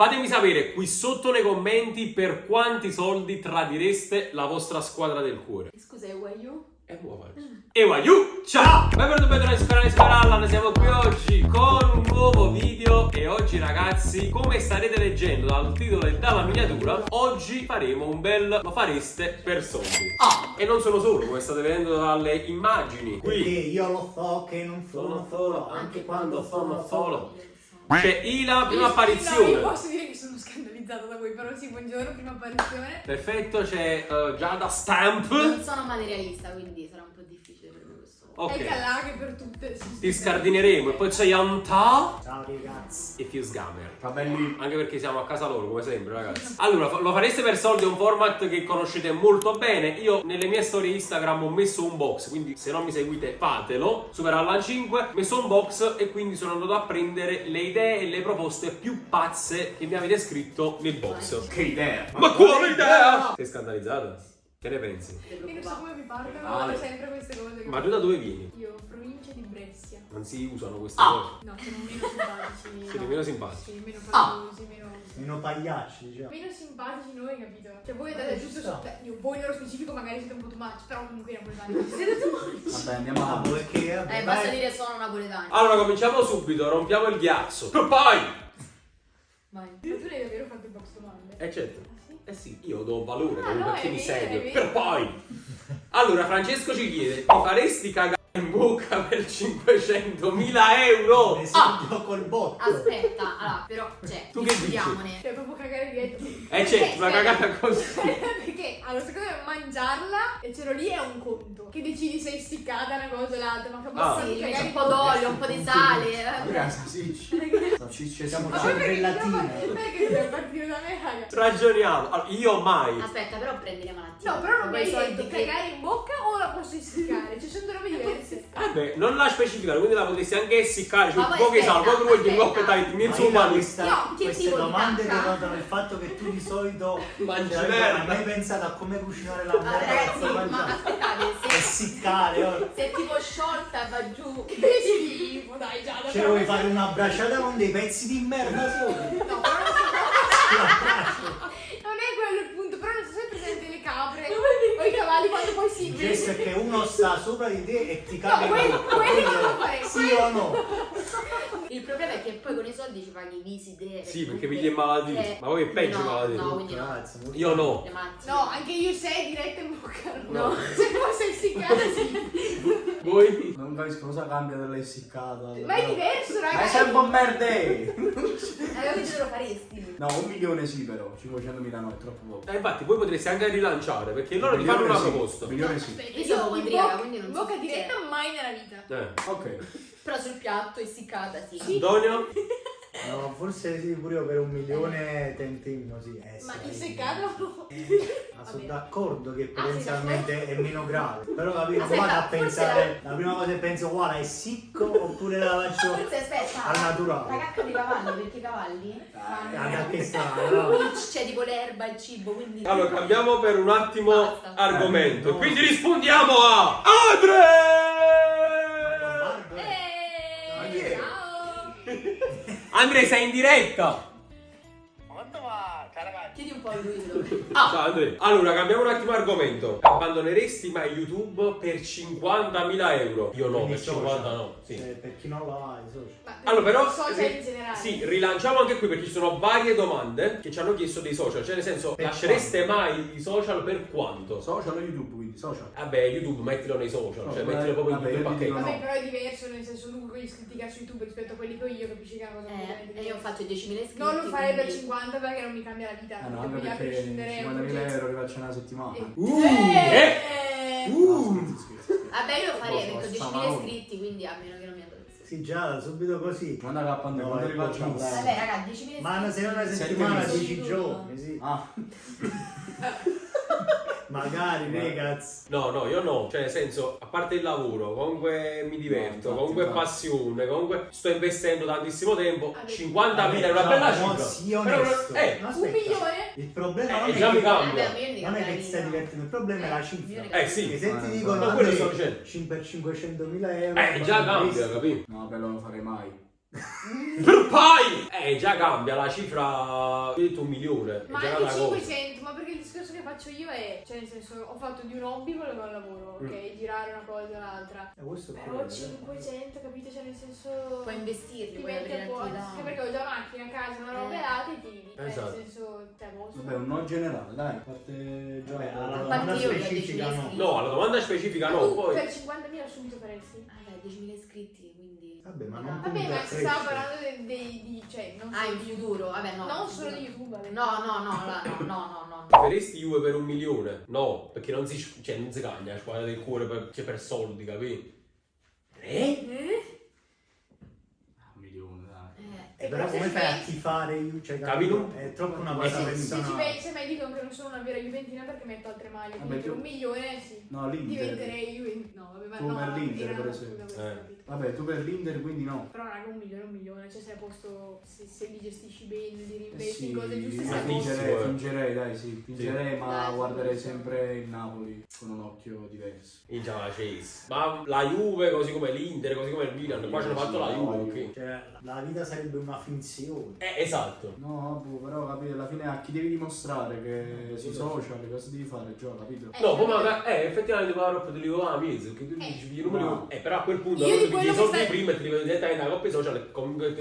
Fatemi sapere qui sotto nei commenti per quanti soldi tradireste la vostra squadra del cuore. Scusa, è Wayu? E Wayu, ciao! Benvenuti sul canale Sparalla, noi siamo qui oggi con un nuovo video e oggi ragazzi, come starete leggendo dal titolo e dalla miniatura, oggi faremo un bel lo fareste per soldi. E non sono solo, come state vedendo dalle immagini. Perché Qui io lo so che non sono solo, anche quando sono solo. c'è Ila, prima Io apparizione. posso dire che sono scandalizzata da voi, però sì, buongiorno, prima apparizione. Perfetto, c'è Giada Stamp. Non sono materialista, quindi sarà un po' difficile per me questo. Ok. E Calà che per tutte. Ti scardineremo e poi c'è Yanta Ciao ragazzi. e Fuse Gamer. Ciao belli. Anche perché siamo a casa loro, come sempre, ragazzi. Allora, lo fareste per soldi, è un format che conoscete molto bene. Io nelle mie storie Instagram ho messo un box, quindi se non mi seguite fatelo. Superalla 5, ho messo un box e quindi sono andato a prendere le idee e le proposte più pazze che mi avete scritto nel box. Che idea. Ma quale idea? Sei scandalizzata? Che ne pensi? Io non so come mi partono Vale. sempre queste cose. Ma tu da dove vieni? Io, provincia di Brescia. Non si usano queste cose. No, sono meno simpatici. Siete no. meno simpatici. Sì, meno famosi, meno. Meno pagliacci, diciamo. Meno simpatici noi, capito? Cioè voi andate giusto su. Voi nello specifico magari siete un po' too much, però comunque i napoletani siete too much. Vabbè, andiamo avanti. Perché vabbè, Basta vai. dire sono napoletani. Allora, cominciamo subito, rompiamo il ghiaccio. E poi! Vai. Ma tu l'hai davvero fatto il box domande? Certo. Ah, sì? Eh sì, io do valore Ah, comunque no, a chi è mi vero, segue. è vero. Per poi! Allora, Francesco ci chiede: ti faresti cagare in bocca per 500.000 euro? Esempio col botto. Aspetta, allora, però, cioè, Tu che dici? discutiamone. Cioè, proprio cagare diretto. Certo, una cagata così. Perché allora secondo me mangiarla e ce l'ho lì è un conto. Che decidi se è essiccata una cosa o l'altra, ma Ah. capisci? Sì, metti un po' d'olio, un po' di sale. Ci siamo Ma già poi relatine. perché dobbiamo partire da me, raga? Ragioniamo. Allora, io mai. Aspetta, però prendi le malattie. No, però non mi hai Quei soldi detto che- cagare in bocca o la posso essiccare? Cioè sono due robe diverse. Vabbè, non la specificare, quindi la potresti anche essiccare. Ma Cioè, poi poche sal, aspetta, poi tu vuoi aspetta. dai, mezzo Ma umano. No, che queste tipo di domande cacca? denotano il fatto che tu di solito Mangi cioè, merda. hai mai pensato a come cucinare la Ah, merda ragazzi, per ma mangiare? aspettate, Essiccare, oh. se è tipo sciolta va giù. Che schifo, dai, già da Cioè vuoi fare una bracciata con dei pezzi di merda soli? No, però non è quello il punto, però non so se è presente le capre o i cavalli quando poi si Il gesto è che uno sta sopra di te e ti caga in quello bocca. non lo farei. Sì o no? Il problema è che poi con i soldi ci paghi i visite. Sì, perché pigli malattie. Ma poi è peggio no, malattie. No, quindi no. Grazie, molto Io no. Le malattie. No, anche io sei diretta in bocca. No. Se fosse essiccata sì. Voi? Non capisco cosa cambia dall'essiccata. Ma è diverso, Ma è ragazzi. sempre un merde! Allora quindi te lo faresti? No, 1 milione sì però, 500.000 no, è troppo poco. Infatti, voi potreste anche rilanciare perché loro Un ti fanno una milione sì, proposta. 1 milione sì. Aspetta, Io sono in ipocondriaca, bocca, quindi non in so bocca se diretta c'è. mai nella vita. Ok. Però sul piatto essiccata, sì. Antonio? No, forse sì, pure io per 1 milione tentino, sì. Ma sì. essiccato? Ma Vabbè. sono d'accordo che Ah, potenzialmente è meno grave. Però capito, Aspetta, vado a forse pensare, la prima cosa che penso, guarda, è sicco oppure la faccio Forse aspetta. al naturale. La cacca dei cavalli, perché i cavalli A che strada, no? c'è tipo l'erba, il cibo, quindi. Allora, cambiamo per un attimo Basta. argomento. No. Quindi rispondiamo a Andre! Ciao! Andre, sei in diretta! Chiedi un po' a lui. Ciao Andre. Allora, cambiamo un attimo argomento. Abbandoneresti mai YouTube per 50.000 euro? Io no, Quindi per social. 50 no. Sì. Cioè, per chi non lo ha, i social. Ma Allora, però, social in generale. sì, rilanciamo anche qui perché ci sono varie domande che ci hanno chiesto dei social. Cioè, nel senso, Per lascereste mai i social per quanto? Social o YouTube, quindi social. Vabbè, YouTube, mettilo nei social, No, cioè vabbè, mettilo proprio in vabbè, tutto il io dico pacchetto. Vabbè, però è diverso, nel senso tu con gli iscritti che hai su YouTube rispetto a quelli che ho io, capisci che è una cosa completamente E io ho diversa. fatto 10.000 iscritti. Non lo farei per quindi- 50 perché non mi cambia la vita. Ah no, perché anche poi a perché prescindere è un 50.000 progetto. euro li faccio una settimana. Eh? Scherzi. Vabbè, io lo farei Lo perché ho so, 10.000 ma- iscritti, quindi a meno che non mi andresti. Sì, già, subito così. Quando cappando, No, quando è li facciamo? pochissimo. Vabbè, raga, 10.000 iscritti. Ma se è una Sette settimana, mesi. 10 giorni, sì. Ah, Magari, ragazzi. No, no, io no, cioè nel senso, a parte il lavoro, comunque mi diverto, No, infatti, comunque infatti. passione, comunque sto investendo tantissimo tempo, Vabbè. 50.000 è una Vabbè, bella no, cifra. sii Però, onesto. no, Aspetta. 1 milione? Il problema non è già mi che, cambia. Vabbè, io non è che ti dico stai la divertendo, il problema è la cifra. Sì. E se ti No, dicono no, quello Andrea, sto dicendo. per 500.000 euro Già cambia, questo- capito? no, bello non lo farei mai. Poi già cambia la cifra. Ho detto 1 milione. Ma è già anche una cosa. 500, ma perché il discorso che faccio io è, cioè nel senso, ho fatto di un hobby quello che è un lavoro, ok? Girare una cosa o l'altra. Questo è Però quello, 500, capito? Cioè nel senso... Puoi investirli, ti puoi metti aprire a posto. attività. Anche perché ho già macchina a casa, una roba e ti vivi. Esatto. Nel senso, te posso. Vabbè, un no generale, dai, a parte Vabbè, alla gioco. domanda Infatti io li ho specifica no. decisi. No, alla domanda specifica no. Tu Poi. per 50.000 subito faresti? Vabbè, 10.000 iscritti, quindi... Vabbè, ma non Vabbè, punta ma a si stava crescere. parlando di cioè, non Ah, solo in di futuro? Vabbè, no. Non in solo futuro. di YouTube, vabbè. No. Preferesti Juve per 1 milione? No, perché non si, cioè, non si cagna la squadra del cuore per soldi, capito? Un milione, dai. Però se come ci fai a pensi- tifare io? Cioè, Capito? È troppo una Ma cosa sì, Se ci personale. pensi, ma dicono che non sono una vera juventina perché metto altre maglie. Vabbè, Quindi per tu- 1 milione sì. No, l'Inter. Diventerei juventina. No, vabbè, ma Tu no. per l'Inter, era per una esempio. scusa questa, Eh. capito? Vabbè, tu per l'Inter, quindi no. Però raga, 1 milione, cioè sei a posto, se li gestisci bene, li Eh reinvesti sì, in cose giuste, ma sei a posto. fingerei. fingerei, dai, sì. Fingerei, ma Dai, guarderei sì. sempre il Napoli con un occhio diverso. In la Chase. Ma la Juve, così come l'Inter, così come il Milan, qua ci hanno fatto la Juve, ok? Cioè, la vita sarebbe una finzione. Esatto. No, boh, però capito, alla fine a chi devi dimostrare che sui social cosa devi fare, già, capito? No, poi magari, effettivamente poi proprio te li devo a mezzo, perché tu dici i numeri, no. però a quel punto Io non di ti pigli i quello che soldi stai- prima e ti li vedo direttamente alla coppia social e comunque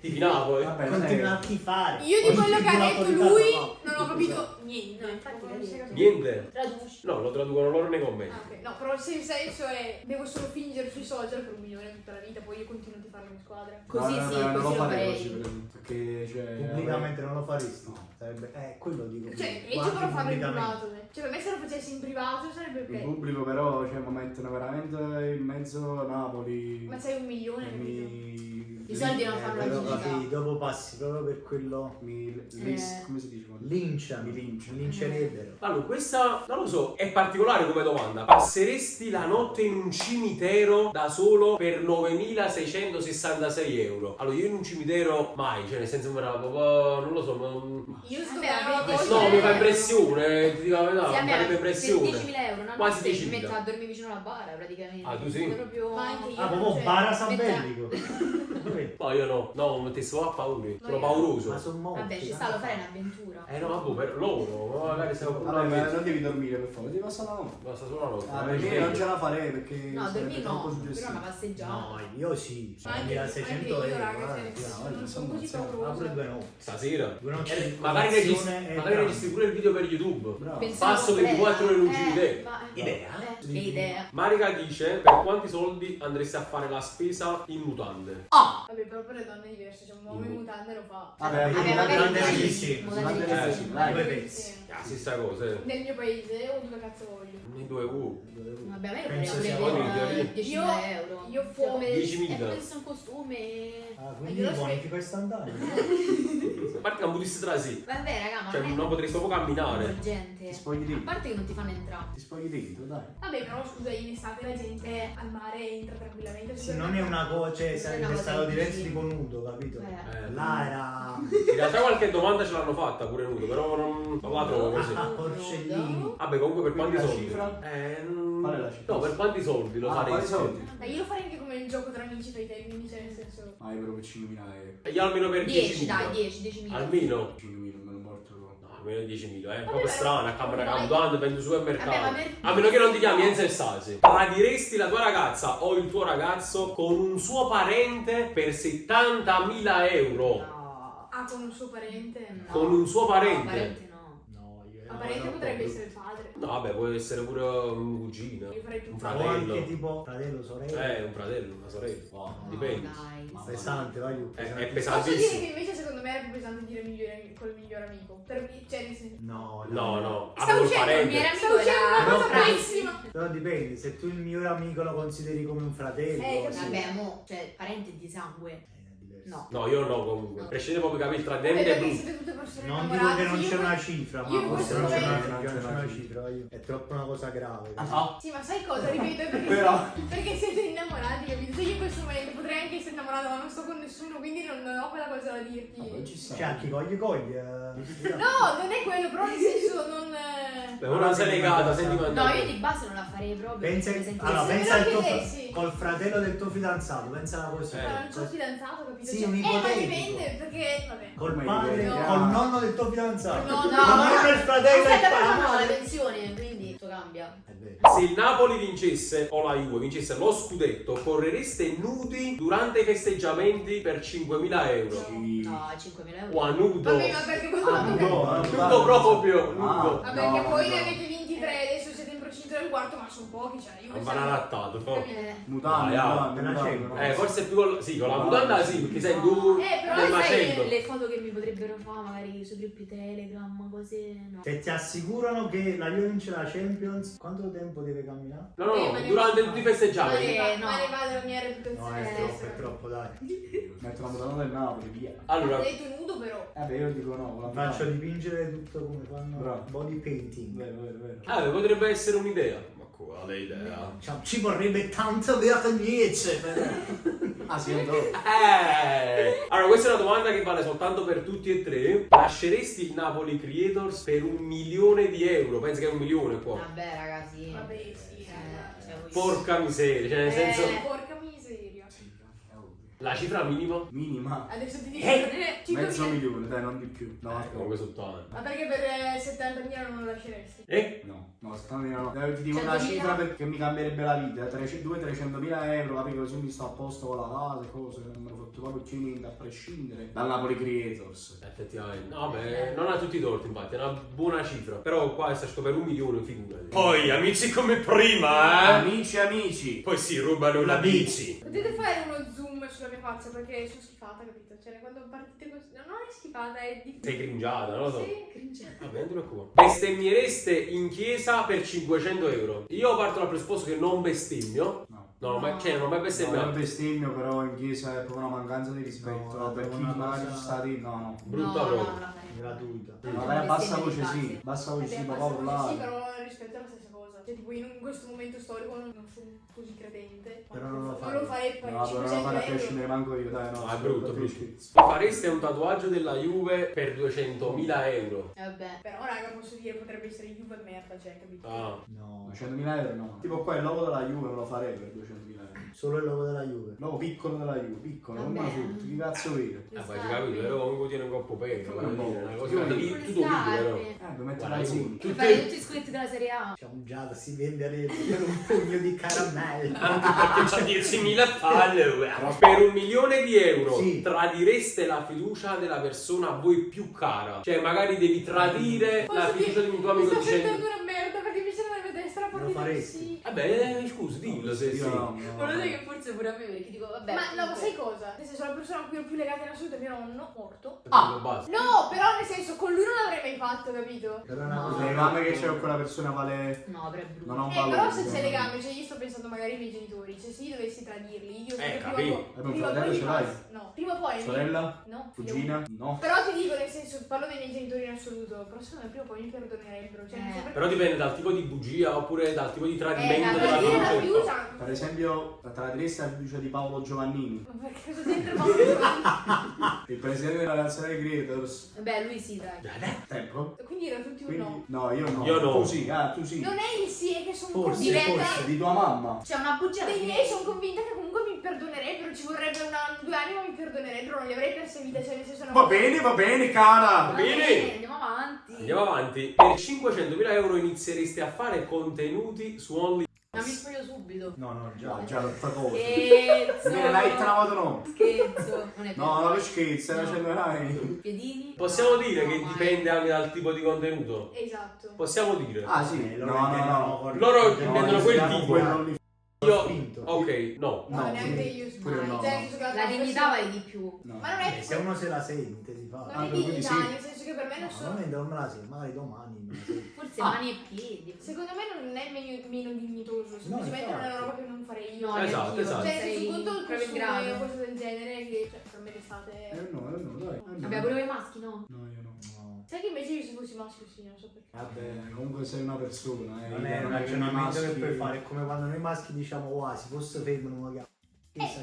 ti finava poi. Vabbè, Continua a sai, tifare. Io di Oggi quello che ha la detto qualità lui no. non ho capito niente. No, infatti Non si è capito. Niente. Traduci. No, lo traducono loro nei commenti. Ah, ok. No, però se il senso è devo solo fingere sui social per 1 milione tutta la vita, poi io continuo a tifarlo in squadra. Così no, sì, non lo così lo farei farei. così, per esempio, perché, cioè... Pubblicamente non lo faresti. No. Sarebbe, quello dico. Cioè, Guardi peggio però farlo in pubblicamente. privato. Cioè, per me se lo facessi in privato sarebbe In ok. pubblico però, cioè, mi mettono veramente in mezzo Napoli. Ma c'hai 1 milione, e capito? I soldi non fanno la Però chimica. capi, dopo passi proprio per quello. come si dice? Lincia, Mi lincia. lincerebbero. Allora, questa, non lo so, è particolare come domanda. Passeresti la notte in un cimitero da solo per 9.666 euro? Allora, io in un cimitero mai, cioè nel senso, non lo so, Io sto Vabbè, parlando vabbè, con no, mi fa te. impressione, ti dico la verità, Sì, a mi me farebbe per impressione. 10.000 euro, una Quasi notte 10.000. mi metto a dormire vicino alla bara praticamente. Ah, tu sì? Proprio... Ma anche io. Ah, proprio cioè, bara San Bellico. No, io no, no, mi mettessi a paura, sono io- pauroso. Ma sono morti. Vabbè, ci sta, lo fai un'avventura. No, vabbè, per loro, magari stiamo Vabbè, ma non devi dormire per favore, devi passare la notte. Basta solo la notte. Perché non ce la farei perché No, sarebbe dormire troppo no, però suggestivo. una passeggiata. No, io sì. Ma anche 1600 io, euro. raga, guarda, cioè, no, non sono così Apre apre paurosa. 2 notti. Stasera. Due notti di Magari colazione e magari pranzo. registri pure il video per YouTube. Bravo. Pensavo Passo completa. 24 ore in un cimitero. Idea. Che idea. Marica dice, per quanti soldi andresti a fare la spesa in mutande? Vabbè, però per le donne è diverso, cioè un uomo in mutande lo fa. Vabbè, Vabbè, magari grande sì, registro. magari grande sì. registro, Dai, dai. due pezzi. È la stessa cosa, Nel mio paese o dove cazzo voglio? In 2 U. Vabbè, a me lo Penso farei sia pure buono, per Dio. 10.000 euro. Io Cioè, fuoco. come- 10.000. È come se un costume. Ah, quindi Io lo bonifico istantaneo. A parte che non potresti tra sì. Vabbè, raga, ma Cioè, non è non potresti proprio camminare. urgente. Ti spogli A dentro. parte che non ti fanno entrare. Ti spogli dentro, dai. Vabbè, però scusa, in estate la gente al mare entra tranquillamente. Sì, non è una cosa, cioè Non è sarebbe una cosa stato diverso difficile. tipo nudo, capito? Là era... In realtà qualche domanda ce l'hanno fatta pure nudo, però non la trovo così. Ah, porcellini. Vabbè, comunque per quanti Quindi la soldi? cifra? Qual è la cifra? No, per quanti soldi lo Ah, quali faresti? soldi? Ma io lo farei anche come il gioco tra amici fai te, quindi cioè nel senso. Ah, io però per 5.000 euro. E io almeno per 10, 10.000. dai, 10.000. Almeno? 5.000 me lo porto. No, almeno 10.000, è Vabbè, proprio ma- strano, a camera Vai. cambiando, prendi su al mercato. Vabbè, ma per- A meno che non ti chiami Enzo e Stasi. Tradiresti la tua ragazza o il tuo ragazzo con un suo parente per 70.000 euro? No. Ah, con un suo parente? No. Con un suo parente? No, parente no. No, io... Ma parente no, potrebbe proprio. essere il padre. No, vabbè, può essere pure un cugino, Io farei più un O anche fratello. tipo fratello, sorella. Un fratello, una sorella. Wow. Dipende. Dai. Ma- Pesante, vai giù. È Posso dire che pesantissimo. invece secondo me era più pesante dire col miglior amico. Cioè nel senso. No, No, no. Sta Avevo il uscendo, parente. mi era- Sta uscendo una Però cosa frasi- bellissima. Però dipende, se tu il migliore amico lo consideri come un fratello... capito. sì. Vabbè, mo, cioè, parente di sangue. È diverso. No. No, io no comunque. No. Prescinde proprio capire il Vabbè, tradimento è perché brutto. siete tutte persone Non dico innamorate. che non Io c'è poi- una cifra, io ma in forse questo non c'è momento- una cifra. È troppo una cosa grave. No. Sì, ma sai cosa? Ripeto, è perché, Però- perché siete innamorati, capito? Cioè io in questo momento potrei anche essere innamorata, ma non sto con nessuno, quindi non ho quella cosa da dirti. Vabbè, ci sta. Cioè, a chi coglie. No, non è quello, però nel senso non... Beh, uno non si è legata, senti quando... No, io di base non la farei proprio. Pensa, mi sentirei allora, se pensa me al lo tuo chiedessi. col fratello del tuo fidanzato, pensa così. Ma non c'ho fidanzato, capito? Sì, Cioè, un ma ipotetico. dipende, perché... Vabbè. Col Ma padre, idea. col nonno del tuo fidanzato. No, Col no, nonno del fratello del Aspetta, però no, la padre. pensione, quindi tutto cambia. È vero. Se il Napoli vincesse o la Juve vincesse lo scudetto, correreste nudi durante i festeggiamenti per 5.000 euro. Sì. No, 5.000 euro. O a nudo. Vabbè, ma perché questo Ah, non no, Nudo proprio, nudo. Ma perché poi ne avete 23, adesso siete in procinto del quarto, ma sono pochi, cioè io Un bananattato. Mutande, Ah, mutande. Forse più con la No, mutanda sì, perché sei tu però nel sai macello. Le foto che mi potrebbero fare magari sui gruppi Telegram, cose. No. Se ti assicurano che la Juve vince la Champions, quanto tempo deve camminare? No, no, ma no, ne- durante tutti i festeggiamenti. no. Ma ne va della mia No, reputazione è stessa. troppo, dai. Metto la mutanda del Napoli, via. Allora, Hai detto nudo però. Beh, io dico no, con la Faccio mutanda. dipingere tutto come fanno Bravo. body painting. Vero, vero, vero. potrebbe essere un'idea. Ma quale idea? Cioè, ci vorrebbe tanto vernice. Ah, sì, andò. Allora, questa è una domanda che vale soltanto per tutti e tre. Lasceresti il Napoli Creators per 1 milione di euro? Pensi che è 1 milione qua? Vabbè, ragazzi. Vabbè, sì. Cioè, voi- Porca miseria, cioè nel senso... Porca miseria. Sì, è ovvio. La cifra minima? Minima. Adesso ti dico, Mezzo 5.000. milione, dai, non di più. No, Comunque sono tanti. Ma perché per 70.000 non lo lasceresti? No, stamina no. Ti dico una 100.000? cifra perché mi cambierebbe la vita. 200.000-300.000 euro, capi, così mi sto a posto con la casa e cose, non me lo fatto proprio più niente, a prescindere dal Napoli Creators. Effettivamente. No, beh, non ha tutti i torti, infatti, è una buona cifra. Però qua è stato per 1 milione, figurati. Poi, amici come prima, Amici. Poi si rubano la bici. Potete fare uno zoom sulla mia faccia perché sono schifata, capito? Cioè, quando partite così... No, non è schifata, è di... Sei cringiata, non lo so. Sì, cringiata. Vabbè, non ti preoccupare. Bestemmiereste in chiesa per 500 euro. Io parto dal presupposto che non bestemmio. No. No, non ho mai No, bestemmiato. io bestemmio, però in chiesa è proprio una mancanza di rispetto. No, per è chi una magari cosa- ci sta lì, no. Brutta no, proprio. no, la farei. Gratuita. Ma vai a bassa voce sì, bassa voce sì, papà Sì, là. però rispetto alla stessa cosa. Cioè, tipo, in questo momento storico non sono così credente. Però non lo Non fai. lo farei per No, però non 500 fare a euro. prescindere manco io, dai, no. No, è brutto, per brutto. scherzi. Fareste un tatuaggio della Juve per 200.000 euro. Vabbè. Però, raga, posso dire, potrebbe essere Juve e merda, cioè, capito? Ah. No, 200.000 euro no. Tipo qua il logo della Juve me lo farei per 200.000 euro. solo il logo della Juve. Logo piccolo della Juve, piccolo, non me lo Vabbè. foto. Chi cazzo vede? Ah, poi ci capito, però comunque tiene un coppo peso. Un po'. Una cosa Io tutto video, però. Devo mettere Guarda, la io- zinc. Tu fai tutti i iscritti della Serie A. Diciamo già si venderebbe per un pugno di caramella. Anche perché c'ha 10.000 follower. Per 1 milione di euro Sì. tradireste la fiducia della persona a voi più cara. Cioè, magari devi tradire la Posso fiducia dire, di un tuo amico mi sta dicendo. sentendo una merda perché mi sembra nella destra la Lo partita faresti? sì. Vabbè, scusa, dillo se sì. Volevo dire che forse pure a me perché dico vabbè. Ma no, ma comunque- sai cosa? Nel senso, la persona a cui ho più legata in assoluto è mio nonno, morto. Ah, basta. No, però nel senso, con lui non l'avrei mai fatto, capito? Però è una No. cosa Le gambe che c'è con quella persona vale. No, però è brutto. Non ho un Però valore. se c'è legame, cioè io sto pensando magari ai miei genitori, cioè se io dovessi tradirli, io capito. un prima o fratello poi ce mi l'hai? passo. No, prima o poi Sorella? No, Cugina? No. Però ti dico, nel senso, parlo dei miei genitori in assoluto, però secondo me prima o poi mi perdonerebbero. Cioè, non so perché. Però dipende dal tipo di bugia oppure dal tipo di tradimento da della tradire la fiducia. fiducia. Per esempio, tra diresti la fiducia di Paolo Giovannini, Ma perché cosa c'entra Paolo? il presidente della nazionale Creators. Beh, lui sì, dai. Tempo? Quindi erano tutti un Quindi, no. no, io no. Io no. Tu sì, tu sì. Non è il sì, è che sono Forse, convinta. forse. Di tua mamma. C'è una bugia Dei miei sono convinta che comunque mi perdonerebbero, ci vorrebbe 2 anni ma mi perdonerebbero, non li avrei perseguita, cioè nel senso non... Va bene, cara. Va bene. Andiamo avanti. Andiamo avanti. Per 500.000 euro iniziereste a fare contenuti su OnlyFans. Ma mi spoglio subito. No, Già, già. già, tutta cosa. Scherzo. Viene l'hai travato no. Scherzo. Non è No, vero. no, che scherzo, No. facendo dai. Piedini. Possiamo dire No, che mai. dipende anche dal tipo di contenuto? Esatto. Possiamo dire. Ah sì, Loro no, intendono no. con- Loro con- intendono no, quel siamo tipo. quello lì. Io. spinto. Ok, no. No, No, neanche sì. io Pure mai. no. Cioè, nel senso che La dignità vale di più. No. Ma non è Se uno se la sente, si fa. non è Ah, quindi dignità, sì. nel senso che per me non sono... Non me la sento, magari domani me la sento. Forse mani e piedi. Secondo me non è meno dignitoso, semplicemente non è una roba che non farei io. No, Esatto, neanch'io. esatto. Cioè, Sei su tutto il proprio in costume o grado. cose del genere, che cioè, per me l'estate... No, dai. Vabbè, pure voi maschi, no? No, io no. No. Sai che invece io se fossi maschio sì, non so perché. Vabbè, comunque sei una persona, Non è un che ragionamento che maschi- puoi fare, è come quando noi maschi diciamo, wow, se fosse femmina magari.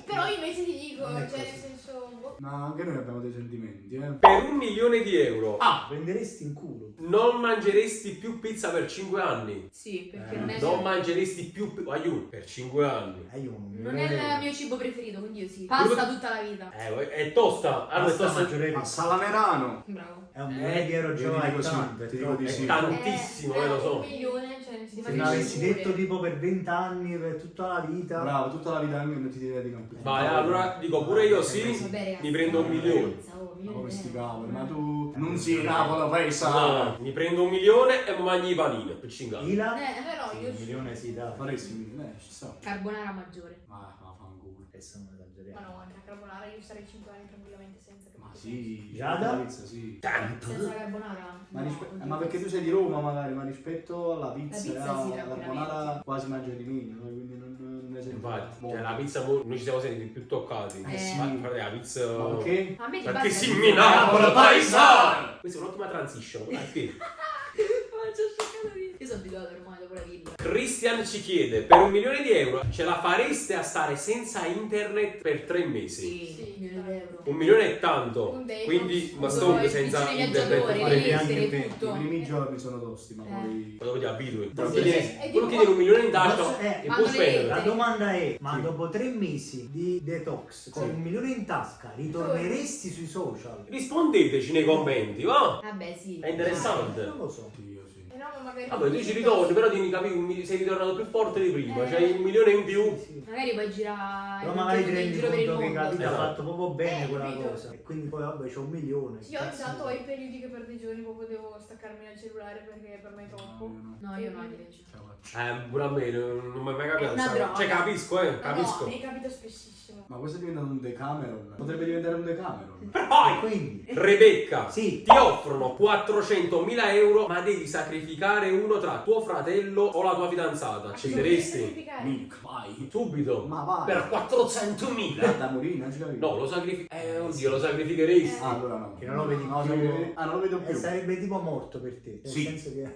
Però io invece ti dico, Non è cioè nel così. senso... boh. No, anche noi abbiamo dei sentimenti, Per 1 milione di euro Prenderesti in culo. non mangeresti più pizza per 5 anni. Sì, perché non è... Non mangeresti più aiuto per 5 anni. Io non Non è il mio cibo preferito, quindi io sì. Pasta tutta la vita. È tosta. Allora è tosta. maggiore Ma Salamerano! Bravo. è un milione di euro io già ti è dico sì, tanto, ti dico di È sì. tantissimo, lo so. 1 milione, cioè nel senso... Se mi avessi detto tipo per 20 anni, per tutta la vita. Bravo, tutta la vita anche non ti devi dire Vai, allora dico pure io sì. Vabbè, ragazzi. Mi prendo 1 milione. Ma come sti cavoli, ma tu non sei Napoli, pensa! No, mi prendo 1 milione e mi mangio i panini per 5 anni. Ila? no, Sì, io un milione si dà. Faresti, ci sta. Carbonara maggiore. Ma fanculo. Adesso non Ma esageriamo. no, anche la carbonara io starei 5 anni tranquillamente senza Ma capito? sì, Giada? la pizza sì. Senza la carbonara? Ma, No, ma perché tu sei di Roma magari, ma rispetto alla pizza, pizza sì, la tranquillamente. carbonara quasi mangia di meno, no? Quindi non ne sei Infatti, buono. cioè, la pizza noi ci siamo sentiti più toccati. sì. Ma frate, la pizza. Ma perché? A me di Perché base si la pizza- minava la paesana! paesana! Questa è un'ottima transition. Perché? Ma ci ho scioccato io. Io sono abituato ormai dopo la villa. Christian ci chiede: per 1 milione di euro ce la fareste a stare senza internet per 3 mesi? Sì, 1 euro. 1 milione è tanto. Un dayton. Quindi ma Poi sto i senza piccini internet. viaggiatori, fare le niente. lettere, I tutto. primi giorni sono tosti, ma poi... Ma dopo ti abitui. Sì, sì. Quello che tiene 1 milione in tasca Posso- e ma può non è- spendere. La domanda è, ma Sì. dopo 3 mesi di detox, con 1 milione in tasca, ritorneresti sui social? Rispondeteci nei commenti, va? Vabbè, sì. È interessante. Non lo so. Sì, io sì. No, ma magari... Vabbè, tu ci ritorni, però devi capire, sei ritornato più forte di prima, c'hai 1 milione in più. Sì. Magari puoi girare Però magari ti in rendi giro per il conto che mondo. capito ha Esatto. fatto proprio bene quella capito. cosa. E quindi poi vabbè c'ho 1 milione. Sì, io ogni Cazzo tanto ne ho so. i periodi che per dei giorni proprio devo staccarmi dal cellulare perché per me è troppo. No, io no, invece. Ce la faccio. Pure a me, non mi è mai capitato. È una sta cosa. droga. Cioè, capisco, No, capisco. mi è capitato spessissimo. Ma questo è diventato un Decameron. Potrebbe diventare un Decameron. Poi, Quindi, Rebecca, sì, ti offrono 400.000 euro, ma devi sacrificare uno tra tuo fratello o la tua fidanzata. Accetteresti? Sacrificare. Mica, vai. Subito. Ma vai. Per 400.000? Da morire, non ci capisco. No, lo sacrifichi. Oddio, lo sacrificheresti. Ah, allora no. che non lo vedi No, più. non lo vedo più. Sarebbe tipo morto per te. Nel Sì. senso che.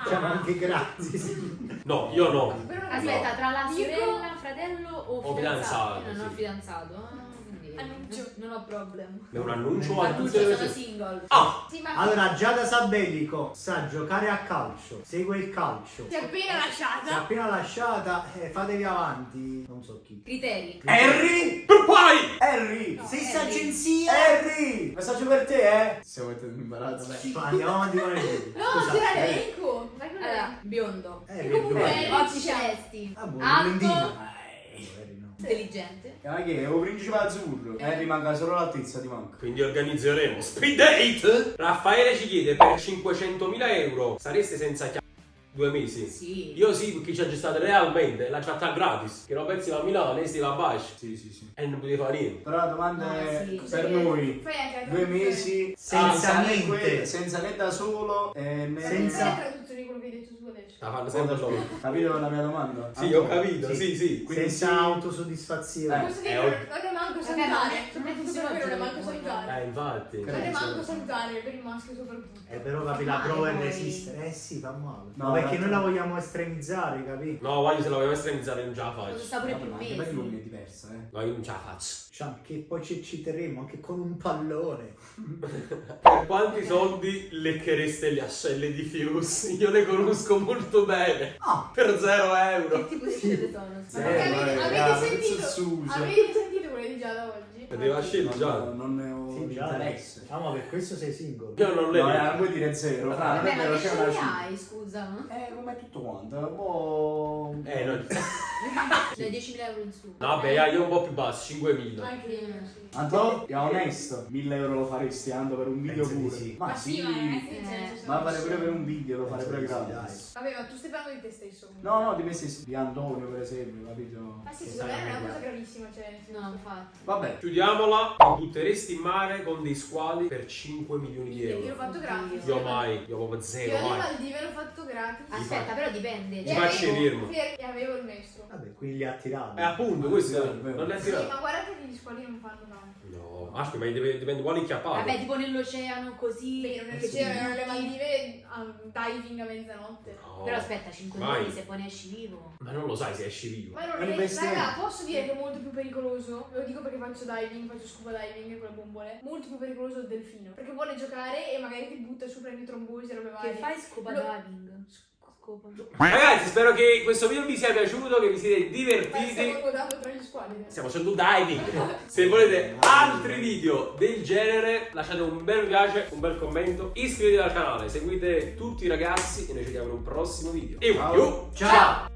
Diciamo anche grazie. Sì. No, io no. Però non Aspetta, tra la Io- sorella, fratello o O fidanzato? fidanzato, Io non ho sì. fidanzato. Quindi Annuncio. non ho problem. È un annuncio a Annuncio, tutte le sono persone. single. Ah! Sì, ma Allora, Giada Sabellico sa giocare a calcio, segue il calcio. si è appena Si è lasciata. appena lasciata, fatevi avanti. Non so chi. Criteri. Harry! Poi! Harry! No. Sei Harry. agenzia! Harry! Messaggio per te, eh? Stiamo mettendo in imbarazzo. Vabbè, andiamo avanti con le video. No, Scusa, c'era l'elenco. Vai con Allora, biondo. Harry, comunque- dov'è? Occhi celesti. Ah, buon Alto. Lendino. Harry no. Intelligente. Ma che è? Un principe azzurro. Harry manca solo l'altezza, ti manca. Quindi organizzeremo speed date. Raffaele ci chiede: per 500.000 euro sareste senza chiave 2 mesi? Sì. Io sì, perché ci ha gestato realmente la chat gratis. Che non pensi a Milano e si va a Basci. Sì, sì, sì. E non potevi fare niente. Però la domanda No, è sì. per noi. Fai anche la 2 traduzione. mesi Senza né niente. que- senza né da solo né Senza- la traduzione di quello che hai detto tu adesso. La fanno sempre loro. Capito la mia domanda? Sì, ho capito, Sì. sì. Quindi Senza sì. autosoddisfazione. Posso è dire, ovvio. non è manco Vabbè, salutare. ma- Soprattutto per quello non è manco salutare. Infatti. Non è manco salutare per il maschio soprattutto. Però capi la Fa prova è male, poi. resistere. Eh sì, fa male. No, No, perché in noi realtà- la vogliamo estremizzare, capi? No, voglio se la vogliamo estremizzare non ce la Lo faccio. sta pure Vabbè, più ma anche per gli uomini mesi. è diversa, eh. No, io non ce la faccio. Diciamo che poi ci ecciteremo anche con un pallone. Per quanti soldi lecchereste le ascelle di Fius? Io le conosco molto bene. Ah, Per 0 euro. Che tipo di scelle sono? Ma Sì. perché avete ragazzi, sentito? Susa. Avete sentito quello di Giada oggi? Vedeva scelto già. Non ne ho sì, già. interesse. Ah, ma per questo sei single. Io non le No, non puoi dire zero. Fra, non Vabbè, è ma vero, che c'è una scelle cifra. hai, scusa? Come tutto quanto. Un po'. no. Cioè 10.000 euro in su. No, vabbè, io un po' più basso, 5.000. Anche io, sì. Anto, è onesto. 1.000 euro lo faresti Ando per un video Penso di pure. sì. Ma sì. ma nel senso, Ma sono- fare pure per un video, lo fare Penso pure di sì, gratis. Vabbè, ma tu stai parlando di te stesso. comunque. No, no, di me stesso, di Antonio per esempio, capito? Ma sì, secondo me non è una cosa gravissima, cioè. nel senso- No, infatti. Vabbè. Chiudiamola. Non butteresti mai mare con dei squali per 5 milioni di Io l'ho euro. fatto gratis. Io mai, io proprio Io zero, alle mai. Maldive l'ho fatto gratis. Aspetta, però dipende. Ti faccio avevo- dirmi. E avevo il maestro. Vabbè, quindi li ha tirati. Appunto, questo Sì, è vero. non è Sì, tirato. ma guardate che gli squali non fanno tanto. No, aspetta, ma dipende quale inchiappato. Vabbè, tipo nell'oceano così. Vero, perché che c'erano ci le butti. Maldive diving a mezzanotte. No. Però aspetta, 5 Vai. milioni se poi ne esci vivo. Ma non lo sai se esci vivo. Ma non Ma è, investimento. raga, posso dire che è molto più pericoloso? Ve lo dico perché faccio diving, faccio scuba diving con le bombole. Molto più pericoloso del delfino. Perché vuole giocare e magari ti butta su, prendi trombosi e robe varie. Che fai scuba Lo- diving? Scopa. Ragazzi, spero che questo video vi sia piaciuto, che vi siete Ma divertiti. stiamo nuotando tra gli squali. Stiamo facendo diving. Se volete altri video del genere, lasciate un bel mi piace, un bel commento, iscrivetevi al canale, seguite tutti i ragazzi e noi ci vediamo in un prossimo video. E Ciao. ciao!